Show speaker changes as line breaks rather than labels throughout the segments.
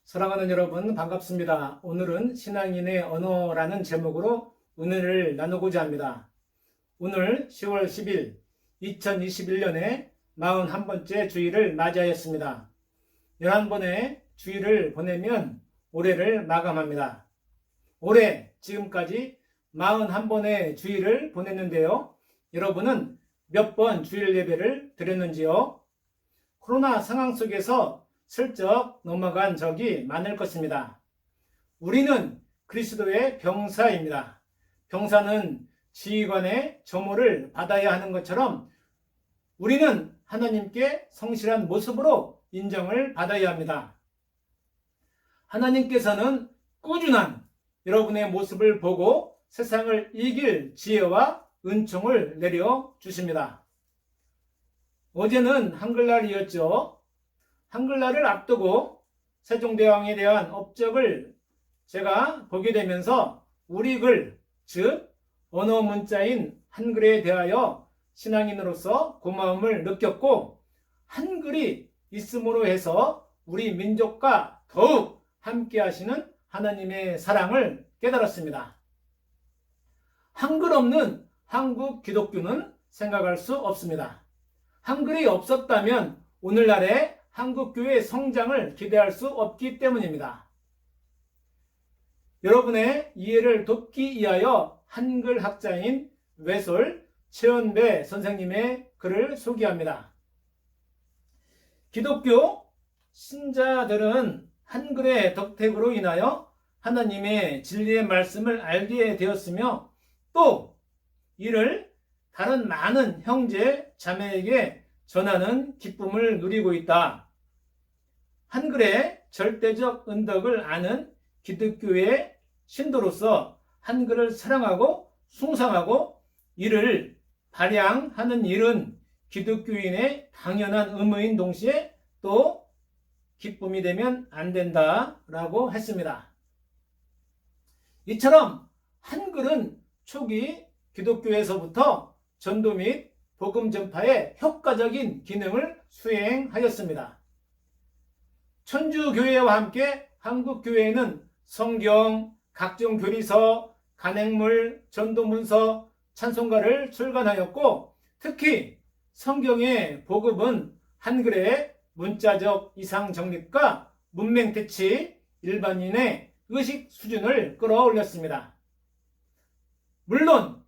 사랑하는 여러분, 반갑습니다. 오늘은 신앙인의 언어라는 제목으로 은혜를 나누고자 합니다. 오늘 10월 10일 2021년에 41번째 주일을 맞이하였습니다. 11번의 주일을 보내면 올해를 마감합니다. 올해 지금까지 41번의 주일을 보냈는데요. 여러분은 몇 번 주일 예배를 드렸는지요? 코로나 상황 속에서 슬쩍 넘어간 적이 많을 것입니다. 우리는 그리스도의 병사입니다. 병사는 지휘관의 점호를 받아야 하는 것처럼 우리는 하나님께 성실한 모습으로 인정을 받아야 합니다. 하나님께서는 꾸준한 여러분의 모습을 보고 세상을 이길 지혜와 은총을 내려주십니다. 어제는 한글날이었죠. 한글날을 앞두고 세종대왕에 대한 업적을 제가 보게 되면서 우리 글, 즉 언어 문자인 한글에 대하여 신앙인으로서 고마움을 느꼈고, 한글이 있음으로 해서 우리 민족과 더욱 함께 하시는 하나님의 사랑을 깨달았습니다. 한글 없는 한국 기독교는 생각할 수 없습니다. 한글이 없었다면 오늘날의 한국교회의 성장을 기대할 수 없기 때문입니다. 여러분의 이해를 돕기 위하여 한글 학자인 외솔 최원배 선생님의 글을 소개합니다. 기독교 신자들은 한글의 덕택으로 인하여 하나님의 진리의 말씀을 알게 되었으며, 또 이를 다른 많은 형제 자매에게 전하는 기쁨을 누리고 있다. 한글의 절대적 은덕을 아는 기독교의 신도로서 한글을 사랑하고 숭상하고 이를 발扬하는 일은 기독교인의 당연한 의무인 동시에 또 기쁨이 되면 안 된다라고 했습니다. 이처럼 한글은 초기 기독교에서부터 전도 및 복음 전파에 효과적인 기능을 수행하였습니다. 천주교회와 함께 한국교회는 성경, 각종 교리서, 간행물, 전도문서, 찬송가를 출간하였고, 특히 성경의 복음은 한글의 문자적 이상 정립과 문맹 퇴치, 일반인의 의식 수준을 끌어올렸습니다. 물론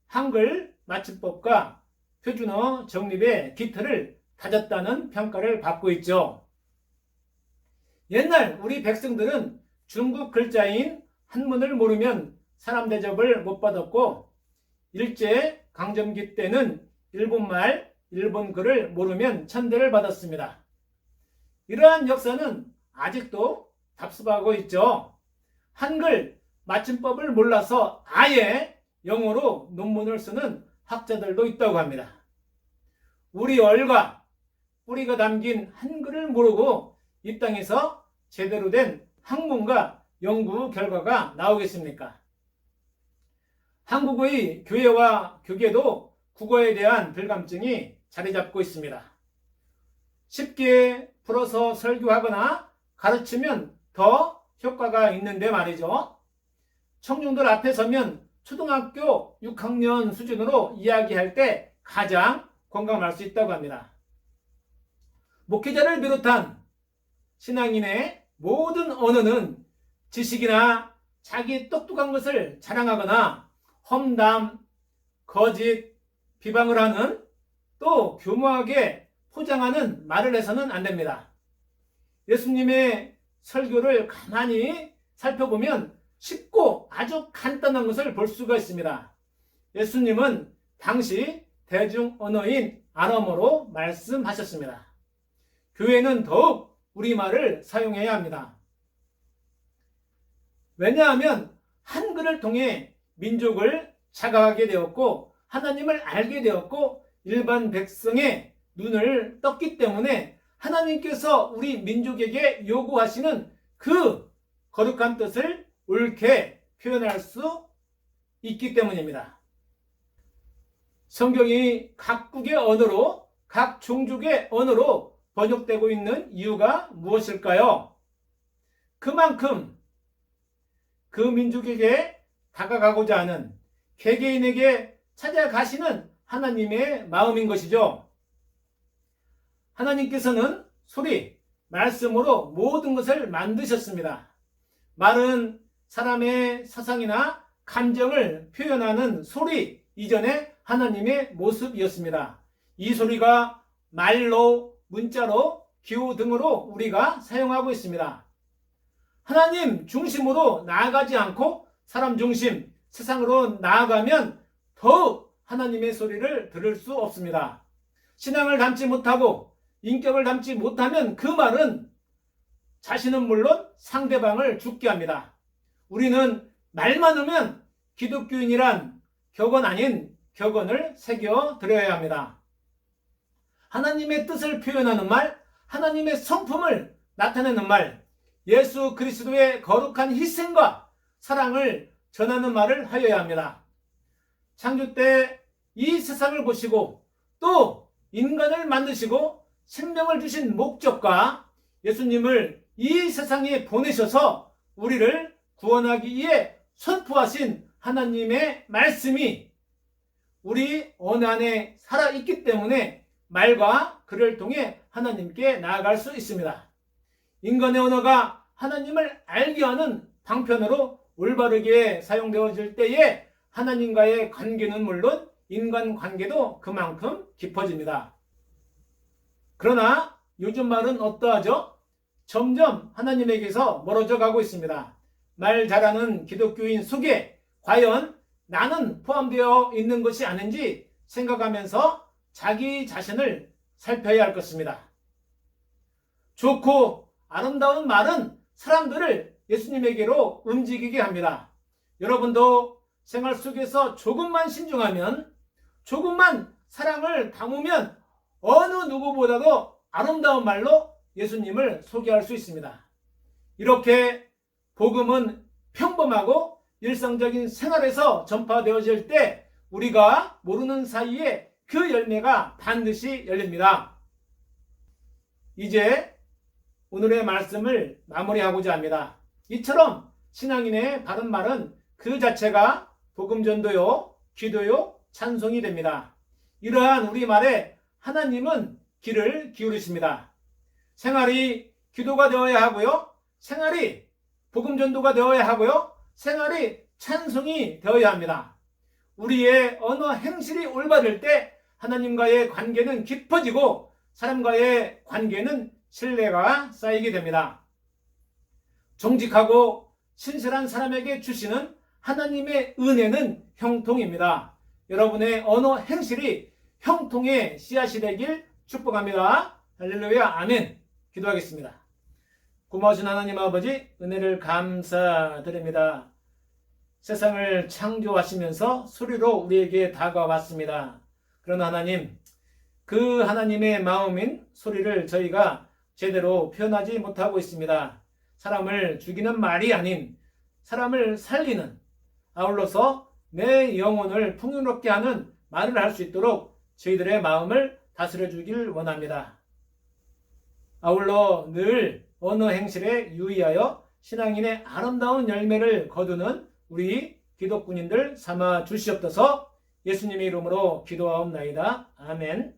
한글 맞춤법과 표준어 정립의 기틀을 다졌다는 평가를 받고 있죠. 옛날 우리 백성들은 중국 글자인 한문을 모르면 사람 대접을 못 받았고, 일제 강점기 때는 일본말, 일본 글을 모르면 천대를 받았습니다. 이러한 역사는 아직도 답습하고 있죠. 한글 맞춤법을 몰라서 아예 영어로 논문을 쓰는 학자들도 있다고 합니다. 우리 얼과 뿌리가 담긴 한글을 모르고 이 땅에서 제대로 된 학문과 연구 결과가 나오겠습니까? 한국의 교회와 교계도 국어에 대한 불감증이 자리 잡고 있습니다. 쉽게 풀어서 설교하거나 가르치면 더 효과가 있는데 말이죠. 청중들 앞에 서면 초등학교 6학년 수준으로 이야기할 때 가장 공감할 수 있다고 합니다. 목회자를 비롯한 신앙인의 모든 언어는 지식이나 자기 똑똑한 것을 자랑하거나 험담, 거짓, 비방을 하는, 또 교묘하게 포장하는 말을 해서는 안 됩니다. 예수님의 설교를 가만히 살펴보면 쉽고 아주 간단한 것을 볼 수가 있습니다. 예수님은 당시 대중 언어인 아람어로 말씀하셨습니다. 교회는 더욱 우리말을 사용해야 합니다. 왜냐하면 한글을 통해 민족을 자각하게 되었고 하나님을 알게 되었고 일반 백성의 눈을 떴기 때문에 하나님께서 우리 민족에게 요구하시는 그 거룩한 뜻을 옳게 표현할 수 있기 때문입니다. 성경이 각국의 언어로, 각 종족의 언어로 번역되고 있는 이유가 무엇일까요? 그만큼 그 민족에게 다가가고자 하는, 개개인에게 찾아가시는 하나님의 마음인 것이죠. 하나님께서는 소리, 말씀으로 모든 것을 만드셨습니다. 말은 사람의 사상이나 감정을 표현하는 소리 이전에 하나님의 모습이었습니다. 이 소리가 말로, 문자로, 기호 등으로 우리가 사용하고 있습니다. 하나님 중심으로 나아가지 않고 사람 중심, 세상으로 나아가면 더욱 하나님의 소리를 들을 수 없습니다. 신앙을 담지 못하고 인격을 담지 못하면 그 말은 자신은 물론 상대방을 죽게 합니다. 우리는 말만 하면 기독교인이란 격언 아닌 격언을 새겨 드려야 합니다. 하나님의 뜻을 표현하는 말, 하나님의 성품을 나타내는 말, 예수 그리스도의 거룩한 희생과 사랑을 전하는 말을 하여야 합니다. 창조 때 이 세상을 보시고 또 인간을 만드시고 생명을 주신 목적과 예수님을 이 세상에 보내셔서 우리를 구원하기 위해 선포하신 하나님의 말씀이 우리 언어 안에 살아있기 때문에 말과 글을 통해 하나님께 나아갈 수 있습니다. 인간의 언어가 하나님을 알게 하는 방편으로 올바르게 사용되어질 때에 하나님과의 관계는 물론 인간관계도 그만큼 깊어집니다. 그러나 요즘 말은 어떠하죠? 점점 하나님에게서 멀어져 가고 있습니다. 말 잘하는 기독교인 속에 과연 나는 포함되어 있는 것이 아닌지 생각하면서 자기 자신을 살펴야 할 것입니다. 좋고 아름다운 말은 사람들을 예수님에게로 움직이게 합니다. 여러분도 생활 속에서 조금만 신중하면, 조금만 사랑을 담으면 어느 누구보다도 아름다운 말로 예수님을 소개할 수 있습니다. 이렇게 복음은 평범하고 일상적인 생활에서 전파되어질 때 우리가 모르는 사이에 그 열매가 반드시 열립니다. 이제 오늘의 말씀을 마무리하고자 합니다. 이처럼 신앙인의 바른 말은 그 자체가 복음 전도요, 기도요, 찬송이 됩니다. 이러한 우리말에 하나님은 귀를 기울이십니다. 생활이 기도가 되어야 하고요, 생활이 복음 전도가 되어야 하고요, 생활이 찬송이 되어야 합니다. 우리의 언어 행실이 올바를 때 하나님과의 관계는 깊어지고 사람과의 관계는 신뢰가 쌓이게 됩니다. 정직하고 신실한 사람에게 주시는 하나님의 은혜는 형통입니다. 여러분의 언어 행실이 형통의 씨앗이 되길 축복합니다. 할렐루야, 아멘. 기도하겠습니다. 고마우신 하나님 아버지, 은혜를 감사드립니다. 세상을 창조하시면서 소리로 우리에게 다가왔습니다. 그러나 하나님, 그 하나님의 마음인 소리를 저희가 제대로 표현하지 못하고 있습니다. 사람을 죽이는 말이 아닌 사람을 살리는, 아울러서 내 영혼을 풍요롭게 하는 말을 할 수 있도록 저희들의 마음을 다스려 주길 원합니다. 아울러 늘 언어 행실에 유의하여 신앙인의 아름다운 열매를 거두는 우리 기독군인들 삼아 주시옵소서. 예수님의 이름으로 기도하옵나이다. 아멘.